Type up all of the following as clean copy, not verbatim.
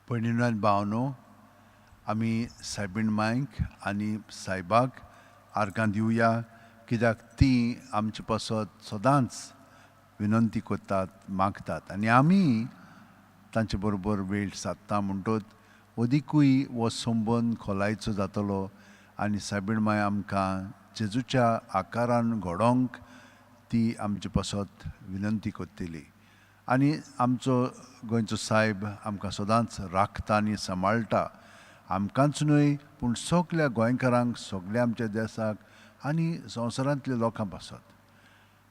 भयणीनो आनी भावनो, आमी सायबीण मांयक आनी सायबाक आर्गां दिवया, कित्याक ती आमचे पासत सदांच विनंती करतात, मागतात आनी आमी तांचे बरोबर वेळ सादता म्हणटच अदिकूय हो संबंद खोलायचो जातलो आनी सायबीण मांय आमकां जेजूच्या आकारान घडोवंक ती आमचे पासत विनंती करतली. आनी आमचो गोंयचो सायब आमकां सदांच राखता आनी सांबाळटा, आमकांच न्हय पूण सगल्या गोंयकारांक, सगल्या आमच्या देशाक आनी संवसारांतल्या लोकां पासत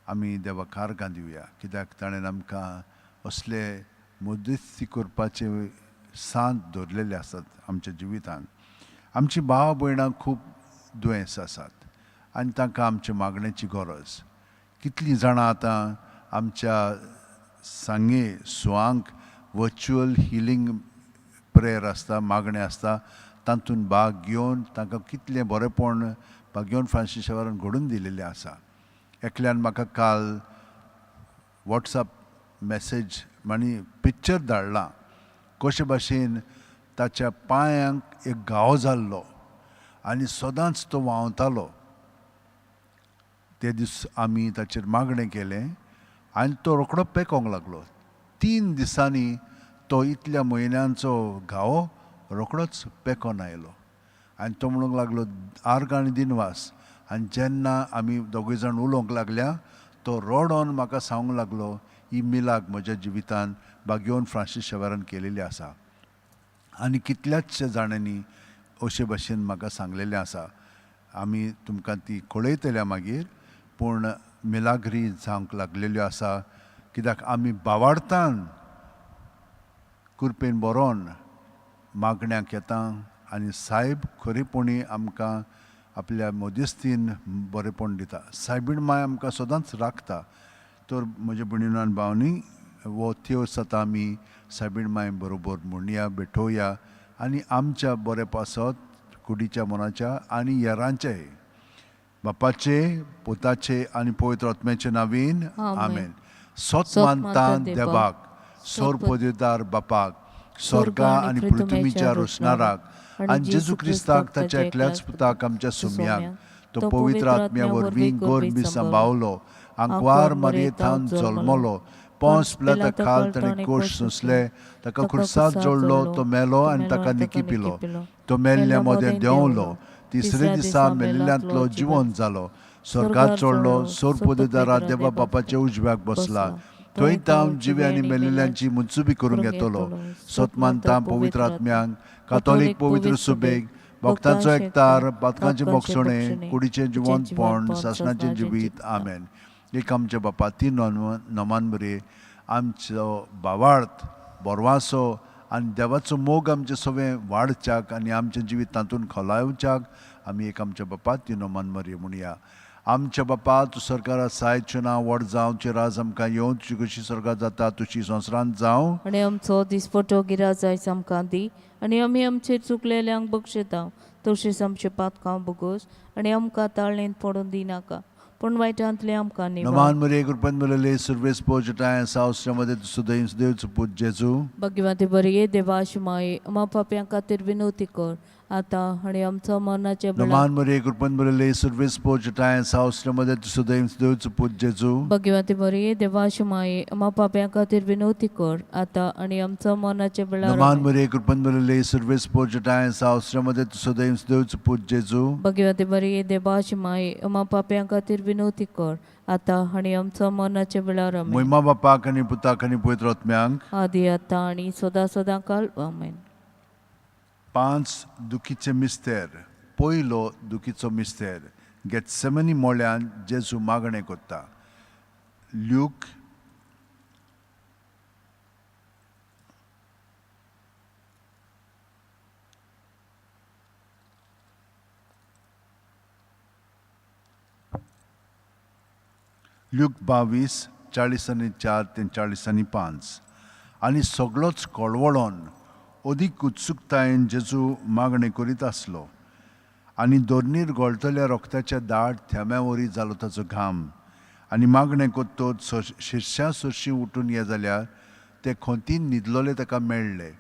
आमी देवाक आर्गां दिवया, कित्याक ताणें आमकां असले मदस्ती करपाचे सांत दवरलेले आसात आमच्या जिवितांत. आमची भाव भयणां खूब दुयेंस आसात आनी तांकां आमचे मागणेची गरज. कितलीं जाणां आतां आमच्या सांगे सुवांक वर्च्युअल हिलींग प्रेयर आसता, मागणें आसता, तातूंत भाग घेवन तांकां कितलें बरेंपण भाग घेवन फ्रांसिसावारान घडोवन दिलेलें आसा. एकल्यान म्हाका काल वॉट्सॅप मॅसेज आनी पिक्चर धाडलां, कशे भाशेन ताच्या पांयांक एक घावो जाल्लो आनी सदांच तो व्हांवतालो. ते दीस आमी ताचेर मागणें केलें आनी तो रोखडो पेकोंक लागलो. 3 दिसांनी तो इतल्या म्हयन्यांचो घावो रोखडोच पेकोन आयलो आनी तो म्हणूंक लागलो आर्गां आनी दिनवास. आनी जेन्ना आमी दोगूय जाण उलोवंक लागल्या, तो रडोन म्हाका सांगूंक लागलो ही मिलाग म्हज्या जिवितांत घेवन फ्रांसीस शेवेरान केलेली आसा. आनी कितल्याचशे जाणांनी अशे भाशेन म्हाका सांगलेलें आसा. आमी तुमकां ती कळयतल्या मागीर, पूण मिलाग्री जावंक लागलेल्यो आसा, कित्याक आमी भावार्थान कुरपेन बरोवन मागण्यांक येता आनी सायब खरेपणी आमकां आपल्या मध्यस्थीन बरेपण दिता. सायबीण मांय आमकां सदांच राखता. तर म्हज्या भयणीनो आनी भावनी, हो दिवस आतां आमी सायबीण मांय बरोबर म्हणया, भेटोवया आनी आमच्या बरे पासत कुडीच्या मनाच्या आनी हेरांचेय बापाचे, पुताचे आनी पवित्र आत्म्याचे नांवेन आमेन. सोत मानता देवाक, सोर पदवीदार बापाक, स्वर्गा आनी पृथ्वीच्या रोशनाराक आनी जेजू क्रिस्ताक ताच्या एकल्याच पुताक आमच्या सुम्यांक, तो पवित्र आत्म्या वरवीं गोरबी सांबाळलो, आंकवार मारयेंतान जल्मलो, पोंस पिलाता खाल ताणें कोश सोंसले, ताका खुर्सात जोडलो, तो मेलो आनी ताका निकी पिलो, तो मेल्ल्या मोदें देंवलो, तिसरे दिसा मेलिल्ल्यांतलो जिवंत जालो, स्वर्गात चडलो, सोर पदवीदारा देवा बापाच्या उजव्याक बसला, थंय तावन जिवे आनी मेलिल्ल्यांची मुत्सुबी करूंक येतलो. सोत मानता पवित्र आत्म्यांक, कातोलीक पवित्र सुबेक, भक्तांचो एकतार, पातकांचे मोगसणें, कुडीचें जिवंतपण, सासणाचें जिवीत आमेन. एक आमच्या बापा ती नोमान बरे आमचो भावार्थ बोरवासो आनी देवाचो मोग आमचें सगळें वाडच्याक आनी आमचें जिवीत तातूंत खोलावच्याक आमी एक आमच्या बापा ती नोमान मरी म्हणया. आमच्या बापा तूं सरकारा सायचें नांव व्हड जावं, तुजें राज आमकां येवं, तुजी कशी स्वर्गांत जाता तशी संवसारांत जावं. आनी आमचो दिसपटो गिराय जायस आमकां दी, आनी आमी आमचेर चुकलेल्यांक बक्षिता, तशेंच आमचे पातकां बगोस, आनी आमकां ताळणेंत पडून दिनाका, पूण वायटांतले आमकां निवार. नमान मरे कृपन मरले सर्वेस पोजटाय सावस्रामध्ये सुदैव देवचो पूत जेजू. भगवती बरी देवाश माये, अमा पाप्यां खातीर विनवती कर, आतां आनी आमचो मरणाचे नमान मरे कृपन मरले सर्वेस पोजटाय सावस्रामध्ये सुदैव देवचो पूत जेजू. भगवती बरी देवाश माये, अमा पाप्यां खातीर विनवती कर, आतां आनी आमचो मरणाचे वेळार. नमान मरे कृपन मरले सर्वेस पोजटाय सावस्रामध्ये सुदैव देवचो पूत जेजू. भगवती बरी देवाश माये, अमा पाप्यां खातीर विनवती कर, आतां आनी आमचो मरणाचे वेळार. महिमा बापाक आनी पुताक आनी पवित्र आत्म्यांक, आदी आतां आनी सदां काल आमेन. 5 दुखीचे मिस्तेर. पयलो दुखीचो मिस्तेर गेत्सेमनी मोळ्यान जेजू मागणें करता. ल्यूक ल्यूक 22 40:4 ते 40:5. आनी सगळोच कळवळोन अदीक उत्सुकतायेन जेजू मागणें करीत आसलो. आनी दोरनीर गळटल्या रोगताच्या दाट थेंब्या वरी जालो ताचो घाम. आनी मागणें कोत्तोच शिरश्या सुरशीं उठून ये जाल्यार ते खोंतीन न्हिदलोले ताका मेळ्ळे.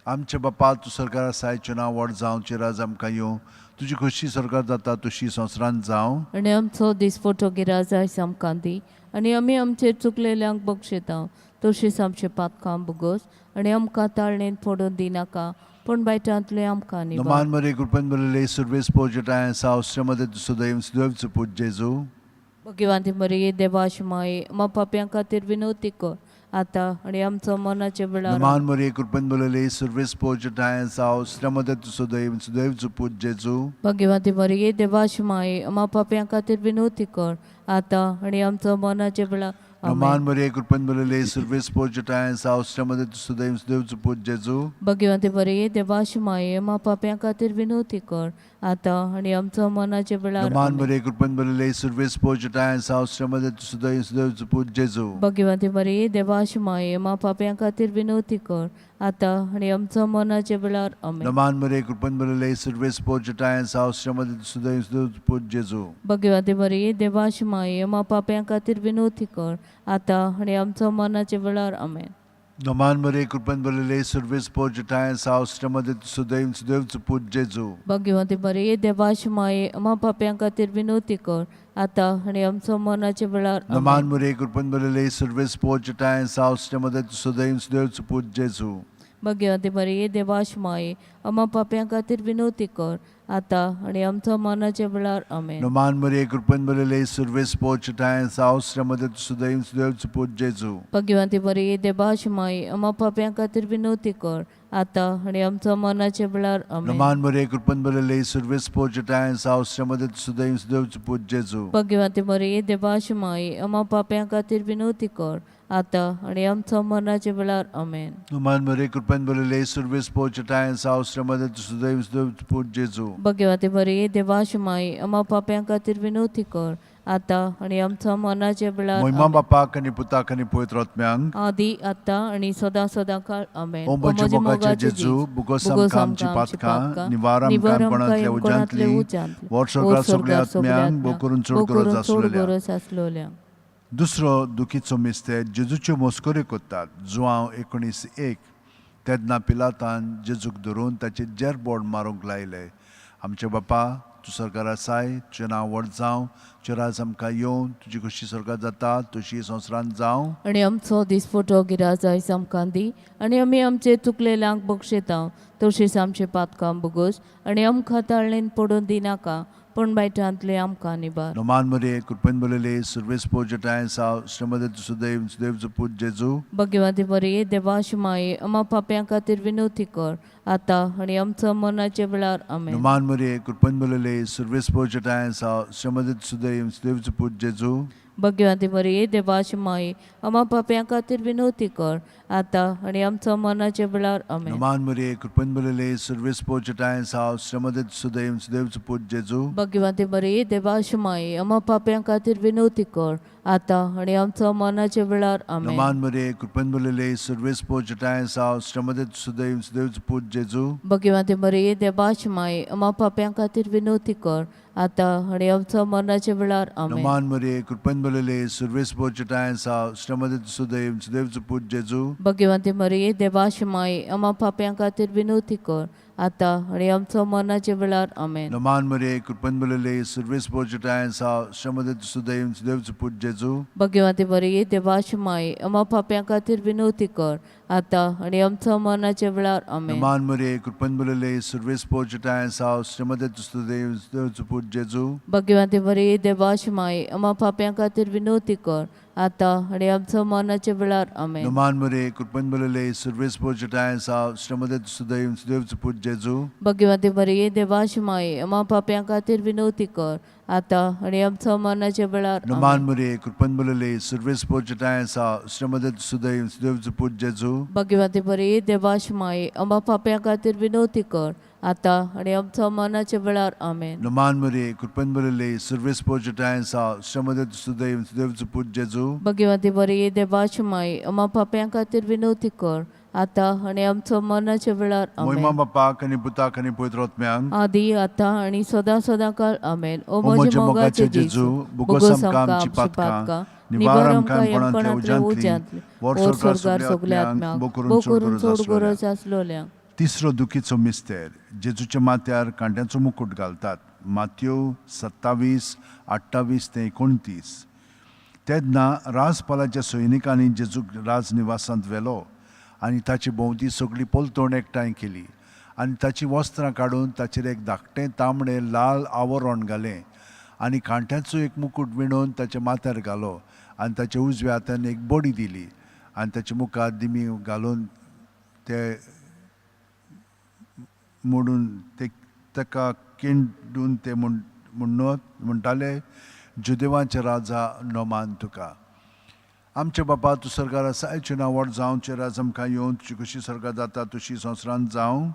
आमचे बापा तूं सरकार आसायचें नांव व्हड जावं चिराज आमकां येवं तुजी खुशी सरकार जाता तशी संवसारांत जावं आनी आमचो दिसपटो गिराज आयज आमकां दी आनी आमी आमचेर चुकलेल्यांक बक्षिता तशीच आमचे पातकां बुगोस आनी आमकां ताळणेंत पडून दिनाका पूण बायटांतले आमकां निवार Naman Maria Kurpan Balale Service Pojata Saustramade Sudaim Sudavs Put Jesu Bhagwanti मरिये देवाश माये मा पाप्यां खातीर विनवती कर आतां आनी आमचो मनाचे वेळार Naman Maria Kurpan Balale Service Pojata Saustramade Sudaim Sudavs Put Jesu Bhagwanti मरिये देवाश माये मा पाप्यां खातीर विनवती कर आतां आनी आमचो मनाचे वेळार Naman Maria Kurpan Balale Service Pojata Saustramade Sudaim Sudavs Put Jesu Bhagwanti मरिये देवाश माये मा पाप्यां खातीर विनवती कर आतां आनी आमचो मनाचे वेळार Naman Maria Kurpan Balale Service Pojata Saustramade Sudaim Sudavs Put Jesu Bhagwanti मरिये देवाश माये मा पाप्यां खातीर विनवती कर आतां आनी आमचो मनाचे वेळार आमेन Naman Maria Kurpan Balale Service Pojata Saustramade Sudaim Sudavs Put Jesu Bhagwanti मरिये देवाश माये मा पाप्यां खातीर विनवती कर आतां आनी आमचो मनाचे वेळार आमेन Naman Maria Kurpan Balale Service Pojata Saustramade Sudaim Sudavs Put Jesu Bhagwanti मरिये देवाश माये मा पाप्यां खातीर विनवती कर आतां आनी आमचो मनाचे वेळार Naman Maria Kurpan Balale Service Pojata Saustramade Sudaim Sudavs Put Jesu Bhagwanti मरिये देवाश माये मा पाप्यां खातीर विनवती कर आतां आनी आमचो मनाचे वेळार आमेन Naman Maria Kurpan Balale Service Pojata Saustramade Sudaim Sudavs Put Jesu Bhagwanti मरिये देवाश माये मा पाप्यां खातीर विनवती कर आतां आनी आमचो मनाचे वेळार आमेन Naman Maria Kurpan Balale Service Pojata Saustramade Sudaim Sudavs Put Jesu Bhagwanti मरिये देवाश माये मा पाप्यां खातीर विनवती कर आतां आनी आमचो मनाचे वेळार आमेन Naman Maria Kurpan Balale Service Pojata Saustramade Sudaim Sudavs Put Jesu Bhagwanti मरिये देवाश माये मा पाप्यां खातीर विनवती कर आतां आनी आमचो मनाचे वेळार Moima Bapak and Putak and Poetrotmang आदी आतां आनी सदां सदां काळ आमेन O Moje Mogache Jesu, Bugosam Kam Chipatka, Nivaram Kanpanatle Ujantli, Warshokar Sogleatmiang, Bokurun Surgoras Aslolia. दुसरो दुखीचो मिस्ते जेजूच्यो मोस्कोऱ्यो कोत्तात जुवांव 19:1 तेन्ना पिलातान जेजूक धरून ताचे जेरबोड मारूंक लायले आमचे बापा तूं सरकार आसाय तुजें नांव व्हड जावं तुजें राज आमकां येवं तुजी खुशी सरकार जाता तशी संवसारांत जावं आनी आमचो दिसपटो गिराज आयज आमकां दी आनी आमी आमचे चुकलेल्यांक बक्षिता तशीच आमचे पातकां बुगोस आनी आमकां ताळणेंत पडून दिनाका पूण बायटांतले आमकां निबार Naman Maria Kurpan Balale Service Pojata Saustramade Sudaim Sudavs Put Jesu Bhagwanti मरिये देवाश माये मा पाप्यां खातीर विनवती कर आतां आनी आमचो मनाचे वेळार आमेन Naman Maria Kurpan Balale Service Pojata Saustramade Sudaim Sudavs Put Jesu Bhagwanti मरिये देवाश माये मा पाप्यां खातीर विनवती कर आतां आनी आमचो मनाचे वेळार आमेन Naman Maria Kurpan Balale Service Pojata Saustramade Sudaim Sudavs Put Jesu Bhagwanti मरिये देवाश माये मा पाप्यां खातीर विनवती कर आतां आनी आमचो मनाचे वेळार आमेन Naman Maria Kurpan Balale Service Pojata Saustramade Sudaim Sudavs Put Jesu Bhagwanti मरिये देवाश माये मा पाप्यां खातीर विनवती कर आतां आनी आमचो मनाचे वेळार आमेन Naman Maria Kurpan Balale Service Pojata Saustramade Sudaim Sudavs Put Jesu Bhagwanti मरिये देवाश माये मा पाप्यां खातीर विनवती कर आतां आनी आमचो मनाचे वेळार आमेन Naman Maria Kurpan Balale Service Pojata Saustramade Sudaim Sudavs Put Jesu Bhagwanti मरिये देवाश माये मा पाप्यां खातीर विनवती कर आतां आनी आमचो मनाचे वेळार आमेन Naman Maria Kurpan Balale Service Pojata Saustramade Sudaim Sudavs Put Jesu Bhagwanti मरिये देवाश माये मा पाप्यां खातीर विनवती कर आतां आनी आमचो मनाचे वेळार आमेन Naman Maria Kurpan Balale Service Pojata Saustramade Sudaim Sudavs Put Jesu Bhagwanti मरिये देवाश माये मा पाप्यां खातीर विनवती कर आतां आनी आमचो मनाचे वेळार Naman Maria Kurpan Balale Service Pojata Saustramade Sudaim Sudavs Put Jesu Bhagwanti मरिये देवाश माये मा पाप्यां खातीर विनवती कर आतां आनी आमचो मनाचे वेळार आमेन Naman Maria Kurpan Balale Service Pojata Saustramade Sudaim Sudavs Put Jesu Bhagwanti मरिये देवाश माये मा पाप्यां खातीर विनवती कर आतां आनी आमचो मनाचे वेळार Moima amen Bapak and Putak and Poetrotmang आदी आतां आनी सदां सदां काळ आमेन ओ Moje म्हजे Mogache मोगाचे Jesu, जेजू Bugosam Kam Chipatka, Nivaram Kanpanatle Ujantli, ओ Warshokar स्वर्गार सगल्यात्म्याक Sogleatmiang, बोकरून Bokurun सोड Surgoras गरज आसलोल्यांक तिसरो दुखीचो मिस्तेर जेजूच्या माथ्यार कांट्याचो मुकुट घालतात. माथ्यो 27:28 ते 29. तेन्ना राजपालाच्या सैनिकांनी जेजूक राजनिवासांत व्हेलो आनी ताचे भोंवती सगळी पलतोण एकठांय केली आनी ताची वस्त्रां काडून ताचेर एक धाकटें तांबडें लाल आवरण घालें आनी कांट्याचो एक मुकुट विणून ताच्या माथ्यार घालो आनी ताच्या उजव्या हातान एक बडी दिली आनी ताच्या मुखार दिमी घालून ते मोडून ताका किंडून ते म्हणटाले, जुदेवांचे राजा नोमान तुका. आमचे बापा तूं सरकार आसा, आयचें नांव व्हड जावं, तुजें राज आमकां येवं, तुजी कशी सरकार जाता तशी संवसारांत जावं.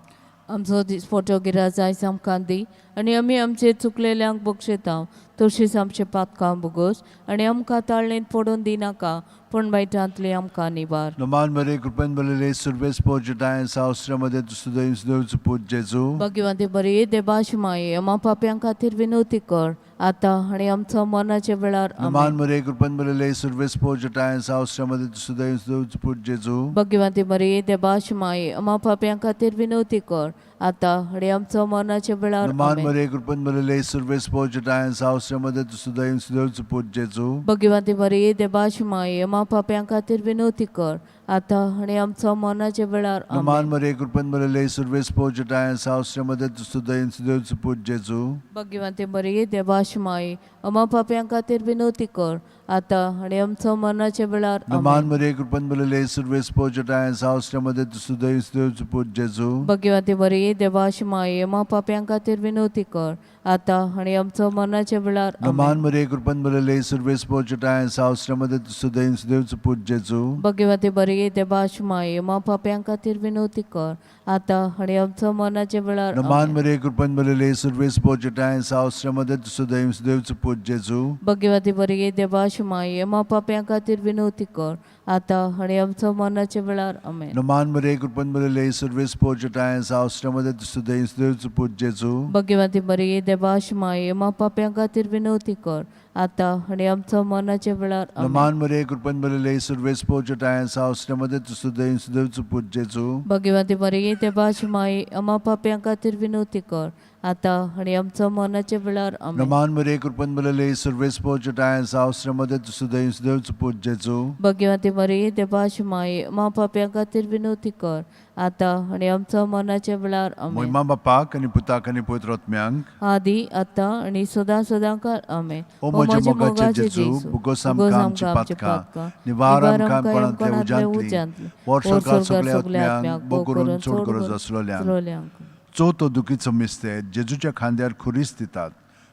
आमचो दिसपटो गिराज आयज आमकां दी आनी आमी आमचे चुकलेल्यांक बक्षिता तशीच आमचे पातकां बुगोस आनी आमकां ताळणेंत पडून दिनाका पण वायटांतली आमकां निबार. नमान मरे कृपेन बलले सुरवेस पोजटाय सावस्रामध्ये सुदैव सुदैवच पूज जेजू. भगवंते बरी देबाश माये आमा पाप्यां खातीर विनवती कर आतां आनी आमच्या मरणाच्या वेळार. नमान मरे कृपेन बलले सुरवेस पोजटाय सावस्रामध्ये सुदैव सुदैवच पूज जेजू. भगवंते बरी देबाश माये आमा पाप्यां खातीर विनवती कर आतां आनी आमच्या मरणाच्या वेळार. नमान मरे कृपेन बलले सुरवेस पोजटाय सावस्रामध्ये सुदैव सुदैवच पूज जेजू. भगवंते बरी देबाश माये आमा पाप्यां खातीर विनवती कर आतां आनी आमच्या मरणाच्या वेळार. नमान मरे कृपेन बलले सुरवेस पोजटाय सावस्रामध्ये सुदैव सुदैवच पूज जेजू. भगवंते बरी देबाश माये आमा पाप्यां खातीर विनवती कर आतां आनी आमच्या मरणाच्या वेळार. नमान मरे कृपेन बलले सुरवेस पोजटाय सावस्रामध्ये सुदैव सुदैवच पूज जेजू. भगवंते बरी देबाश माये आमा पाप्यां खातीर विनवती कर आतां आनी आमच्या मरणाच्या वेळार. नमान मरे कृपेन बलले सुरवेस पोजटाय सावस्रामध्ये सुदैव सुदैवच पूज जेजू. भगवंते बरी देबाश माये आमा पाप्यां खातीर विनवती कर आतां आनी आमच्या मरणाच्या वेळार. नमान मरे कृपेन बलले सुरवेस पोजटाय सावस्रामध्ये सुदैव सुदैवच पूज जेजू. भगवंते बरी देबाश माये आमा पाप्यां खातीर विनवती कर आतां आनी आमच्या मरणाच्या वेळार. आमेन. नमान मरे कृपेन बलले सुरवेस पोजटाय सावस्रामध्ये सुदैव सुदैवच पूज जेजू. भगवंते बरी देबाश माये आमा पाप्यां खातीर विनवती कर आतां आनी आमच्या मरणाच्या वेळार. नमान मरे कृपेन बलले सुरवेस पोजटाय सावस्रामध्ये सुदैव सुदैवच पूज जेजू. भगवंते बरी देबाश माये आमा पाप्यां खातीर विनवती कर आतां आनी आमच्या मरणाच्या वेळार. आमेन. नमान मरे कृपेन बलले सुरवेस पोजटाय सावस्रामध्ये सुदैव सुदैवच पूज जेजू. भगवंते बरी देबाश माये आमा पाप्यां खातीर विनवती कर आतां आनी आमच्या मरणाच्या वेळार. आमेन. महिमा बापाक आनी पुताक आनी पवित्र आत्म्यांक आदी आतां आनी सदां सदांकार. आमेन. ओ म्हज्या मोगाचे जेजू, बुगोस आमकां आमची पातकां, निवार आमकां कोणांतल्या उज्यांतली, वर्सकाळ सगळ्या आत्म्यांक बो करून चोड गरज आसलोल्यांक. चवथो दुखीचो मिस्तेर जेजूच्या खांद्यार खुरीस दितात.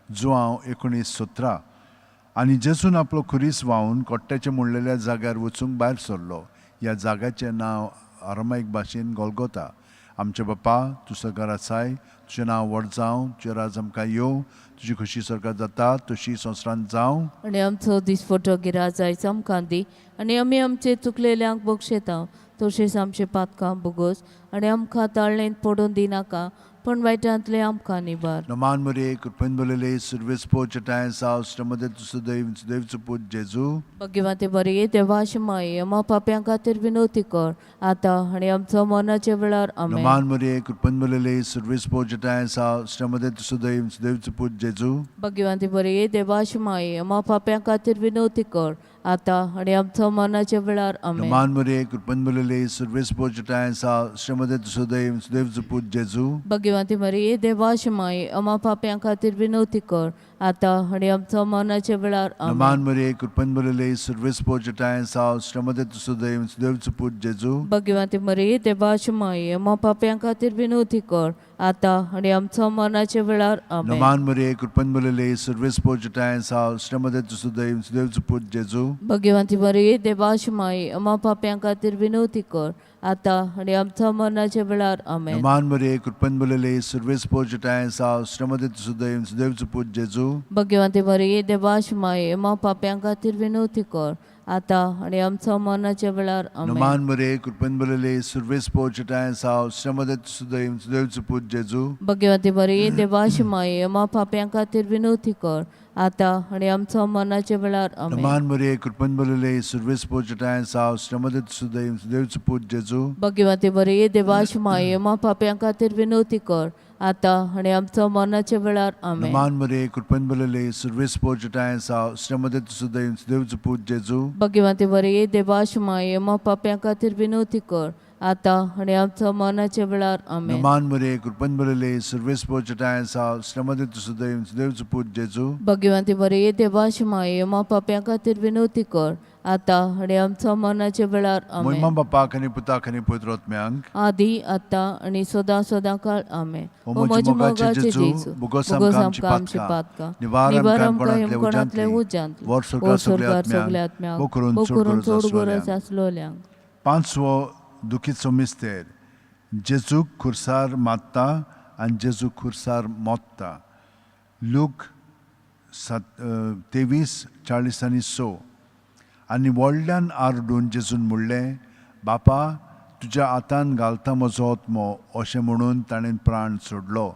जुआंव 19:17. आनी जेजून आपलो खुरीस व्हांवून कोट्ट्याच्या मुडलेल्या जाग्यार वचूंक भायर सरलो. ह्या जाग्याचें नांव आरामायक भाशेन गोलगोथा. आमचे बापा तूं सरकार आसाय, तुजें नांव व्हड जावं, तुजें राज आमकां येवं, तुजी कशी सरकार जाता तशी संवसारांत जावं. आनी आमचो दिसपटो गिराज आयज आमकां दी आनी आमी आमचे चुकलेल्यांक बक्षिता तशेंच आमचे पातकां बुगोस आनी आमकां ताळणेंत पडून दिनाका पण वायटांतले आमकां निबार. नमान मरे कृपेन बलले सुरवेस पोजटाय सावस्रामध्ये सुदैव सुदैवच पूज जेजू. भगवंते बरी देवाश माये आमा पाप्यां खातीर विनवती कर आतां आनी आमच्या मरणाच्या वेळार. आमेन. नमान मरे कृपेन बलले सुरवेस पोजटाय सावस्रामध्ये सुदैव सुदैवच पूज जेजू. भगवंते बरी देवाश माये आमा पाप्यां खातीर विनवती कर आतां आनी आमच्या मरणाच्या वेळार. आमेन. नमान मरे कृपेन बलले सुरवेस पोजटाय सावस्रामध्ये सुदैव सुदैवच पूज जेजू. भगवंते बरी देवाश माये आमा पाप्यां खातीर विनवती कर आतां आनी आमच्या मरणाच्या वेळार. आमेन. नमान मरे कृपेन बलले सुरवेस पोजटाय सावस्रामध्ये सुदैव सुदैवच पूज जेजू. भगवंते बरी देवाश माये आमा पाप्यां खातीर विनवती कर आतां आनी आमच्या मरणाच्या वेळार. आमेन. नमान मरे कृपेन बलले सुरवेस पोजटाय सावस्रामध्ये सुदैव सुदैवच पूज जेजू. भगवंते बरी देवाश माये आमा पाप्यां खातीर विनवती कर आतां आनी आमच्या मरणाच्या वेळार. आमेन. नमान मरे कृपेन बलले सुरवेस पोजटाय सावस्रामध्ये सुदैव सुदैवच पूज जेजू. भगवंते बरी देवाश माये आमा पाप्यां खातीर विनवती कर आतां आनी आमच्या मरणाच्या वेळार. आमेन. नमान मरे कृपेन बलले सुरवेस पोजटाय सावस्रामध्ये सुदैव सुदैवच पूज जेजू. भगवंते बरी देवाश माये आमा पाप्यां खातीर विनवती कर आता आणि आमच्या मरणाच्या वेळार आमेन. नमान मरे कृपन बलले सर्वेस पोचटाय साव श्रमदत सुदैव सुदैवच पूज जेजू भगवते बरे देवाश माये मा पाप्यां खातीर विनवती कर आता आणि आमच्या मरणाच्या वेळार आमेन. नमान मरे कृपन बलले सर्वेस पोचटाय साव श्रमदत सुदैव सुदैवच पूज जेजू भगवते बरे देवाश माये मा पाप्यां खातीर विनवती कर आता आणि आमच्या मरणाच्या वेळार आमेन. नमान मरे कृपन बलले सर्वेस पोचटाय साव श्रमदत सुदैव सुदैवच पूज जेजू भगवते बरे देवाश माये मा पाप्यां खातीर विनवती कर आता आणि आमच्या मरणाच्या वेळार आमेन. महिमा बापाक आनी पुताक आनी पवित्रोत्म्यांक आदी आता आणि सदा सदा काळ आमेन. ओ ओ म्हजे म्हजे मोगाचे मोगाचे जेजू, जेजू बुगोस बुगोस आमकां आमकां आमची पातकां निवार निवार आमकां आमकां कोणांतले कोणांतले उजांतली, उजांतली वर ओ सुरकार सगल्या आत्म्याक ओ करून चोड गरज आसलोल्यांक. पांचवो दुखीचो मिस्तेर जेजूक खुर्सार मात्ता आनी जेजू खुर्सार मोत्ता. लूक 23:40-6 आनी व्हडल्यान आरडून जेजून म्हणलें, बापा तुज्या हातान घालता म्हजो आत्मो अशें म्हणून ताणें प्राण सोडलो.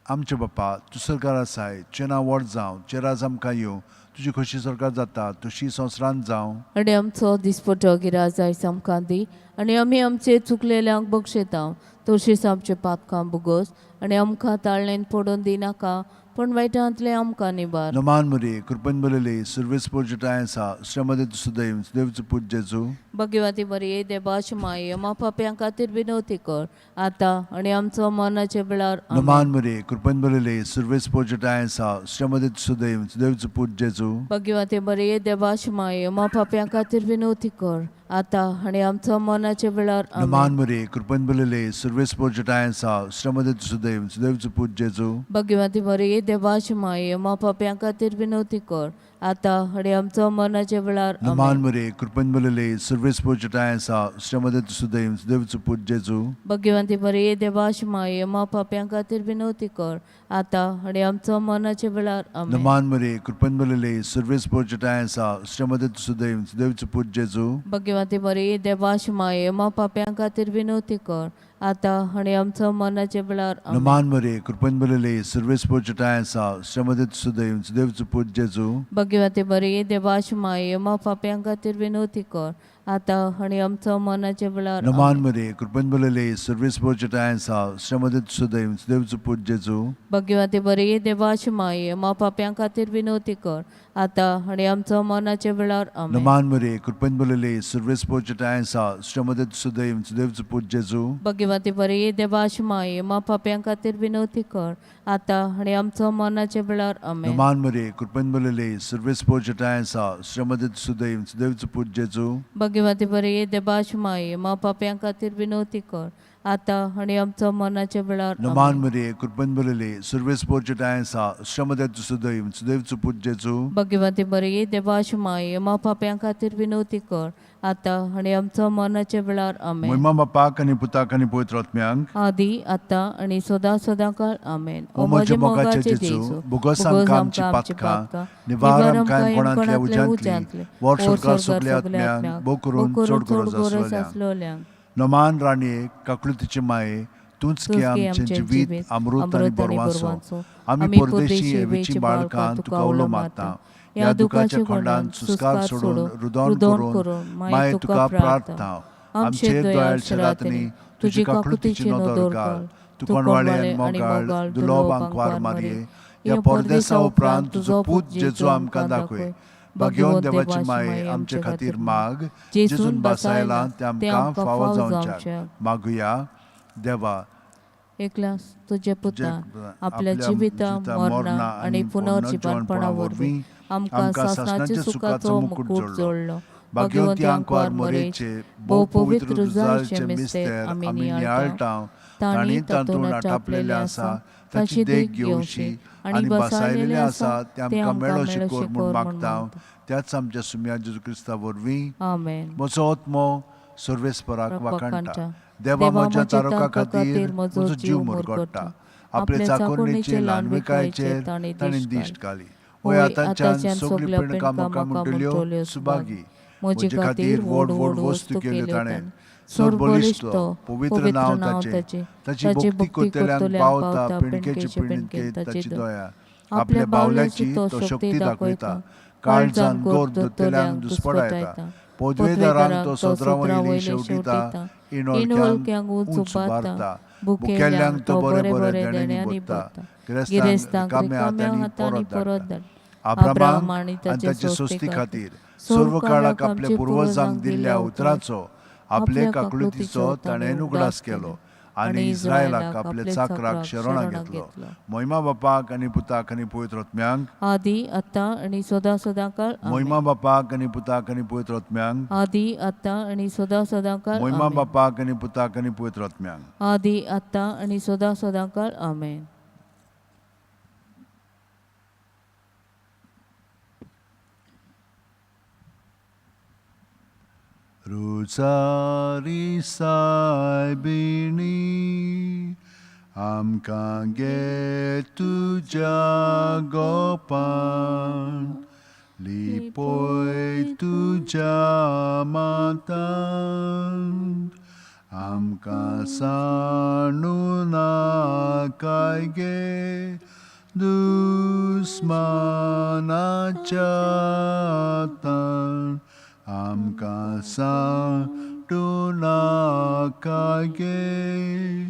आमचे बापा तूं सरकार आसाय, तुजें नांव व्हड जावं, तुजें राज आमकां येवं, तुजी खोशी सरकार जाता तशी संवसारांत जावं. आणि आमचो दिसपटो गिराज आयज आमकां दी आणि आमी आमचे चुकलेल्यांक बक्षयता तशीच आमचे पातकां बुगोस आणि आमकां ताळणेन पडोवन दिनाका पण वायटांतले आमकां निबार. नमान मरे कृपन बलले सर्वेस पोचटाय सा श्रमदत सुदैव सुदैवच पूज जेजू भगवती बरी देवाश माये मा पाप्यां खातीर विनवती कर आता आणि आमचो मरणाच्या वेळार आमेन. नमान मरे कृपन बलले सर्वेस पोचटाय सा श्रमदत सुदैव सुदैवच पूज जेजू भगवती बरी देवाश माये मा पाप्यां खातीर विनवती कर आता आणि आमचो मरणाच्या वेळार आमेन. नमान मरे कृपन बलले सर्वेस पोचटाय सा श्रमदत सुदैव सुदैवच पूज जेजू भगवती बरी देवाश माये मा पाप्यां खातीर विनवती कर आता आणि आमचो मरणाच्या वेळार नमान आमेन. मरे कृपन बलले सर्वेस पोचटाय सा श्रमदत सुदैव सुदैवच पूज जेजू भगवती बरी देवाश माये मा पाप्यां खातीर विनवती कर आता आणि आमचो मरणाच्या वेळार आमेन. नमान मरे कृपन बलले सर्वेस पोचटाय सा श्रमदत सुदैव सुदैवच पूज जेजू भगवती बरी देवाश माये मा पाप्यां खातीर विनवती कर आता आणि आमचो मरणाच्या वेळार आमेन. नमान मरे कृपन बलले सर्वेस पोचटाय सा श्रमदत सुदैव सुदैवच पूज जेजू भगवती बरी देवाश माये मा पाप्यां खातीर विनवती कर आता आणि आमचो मरणाच्या वेळार नमान आमेन. मरे कृपन बलले सर्वेस पोचटाय सा श्रमदत सुदैव सुदैवच पूज जेजू भगवती बरी देवाश माये मा पाप्यां खातीर विनवती कर आता आणि आमचो मरणाच्या वेळार आमेन. नमान मरे कृपन बलले सर्वेस पोचटाय सा श्रमदत सुदैव सुदैवच पूज जेजू भगवती बरी देवाश माये मा पाप्यां खातीर विनवती कर आता आणि आमचो मरणाच्या वेळार आमेन. नमान मरे कृपन बलले सर्वेस पोचटाय सा श्रमदत सुदैव सुदैवच पूज जेजू भगवती बरी देवाश माये मा पाप्यां खातीर विनवती कर आता आणि आमचो मरणाच्या वेळार नमान मरे कृपन बलले सर्वेस पोचटाय सा श्रमदत सुदैव सुदैवच पूज जेजू भगवती बरी देवाश माये मा पाप्यां खातीर विनवती कर आता आणि आमचो मरणाच्या वेळार आमेन. महिमा बापाक आनी पुताक आनी पवित्रोत्म्यांक आदी आता आणि सदा सदा काळ आमेन. ओ म्हजे मोगाचे जेजू, बुगोस आमकां आमची पातकां, निवार आमकां कोणांतल्या उजांतली, वर सरकार सगल्या आत्म्यांक, भोव करून चड गरज आसलोल्यांक. नमान राणये काकुळतीचे माये तूंच की आमचें जिवीत अमृत आनी बरवासो. आमी परदेशी हेवेची बाळकां तुका उलो मारता. ह्या दुखाच्या खोंडान सुस्कार सोडून रुदोन करून माये तुका प्रार्थना. आमचे दयाळ शरातनी तुजी काकुळतीची नदर घाल. तू कोणवाळे मोगाळ दुलोब आंकवार मारये. ह्या परदेसा उपरांत तुजो पूत जेजू आमकां दाखय. भाग्यवान देवाची माये आमचे खातीर माग. जेजून बसायला ते आमकां फावो जावंच्या. मागुया देवा एकला तुझे पुतान आपल्या जिविता मरणा आणि पुनर्जीवनपणा वरवीं आमकां सासणाच्या सुखाचो मुकुट जोडलो. भाग्यवंती आंकवार मरेचे भोव पवित्र रुजाचे मिस्तेर आमी नियाळटाव. तांणी तातूंत टापलेले आसा ताची देख घेवची आनी बसायलेले आसा ते आमकां मेळोशी कोर म्हूण मागता. त्याच आमच्या सुम्या जेजू क्रिस्ता वरवीं आमेन. म्हजो आत्मो सर्वेस्पराक वाखाणटा. देवा म्हज्या तारका खातीर म्हजो जीव मुरगोडटा. आपले चाकोरणीचे ल्हानविकायेचेर ताणें दिश्ट घाली. होय आतांच्यान सगळी पिणकां म्हाका म्हणटल्यो सुभागी. म्हजे खातीर व्हड व्हड वस्तू केल्यो ताणें. सोर बलिश्ट पवित्र नांव ताचें. ताची भक्ती करतल्यांक पावता पिणकेची पिणके ताची दया. आपल्या बावल्याची तो शक्ती दाखयता. काळजान गोर दोतोल्यांक दुस्पडायता. पोदवेदारांक तो सदरा वयली शेवटीता. इनवलक्यांक उंच उबारता. भुकेल्यांक तो बरे बरे देण्यांनी भरता. गिरेस्तांक रिकाम्या हातांनी परत धाडटा. अब्रामाक आनी ताचे सोस्ती खातीर सर्व काळाक आपल्या पुर्वजांक दिल्ल्या उतराचो आपले काकुळतीचो ताणें उगडास केलो आनी इस्रायलाक आपल्या चाकराक शरणा घेतलो. महिमा बापाक आनी पुताक आनी पवित्र आत्म्यांक आदी आतां आनी सदां सदांकाळ महिमा बापाक आनी पुताक आनी पवित्र आत्म्यांक आदी आतां आनी सदां सदांकाळ महिमा बापाक आनी पुताक आनी पवित्र आत्म्यांक आदी आतां आनी सदां सदांकाळ आमेन. रुचारी सायबिणी आमकां घे तुज्या गोपान लिपोय तुज्या मातान आमकां सांडू नाकाय गे दुस्मानाच्या हातान आमकां सांडू नाकाय गे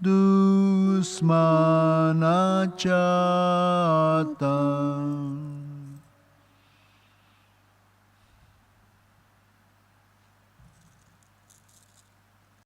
दुस्मानाच्या हातान.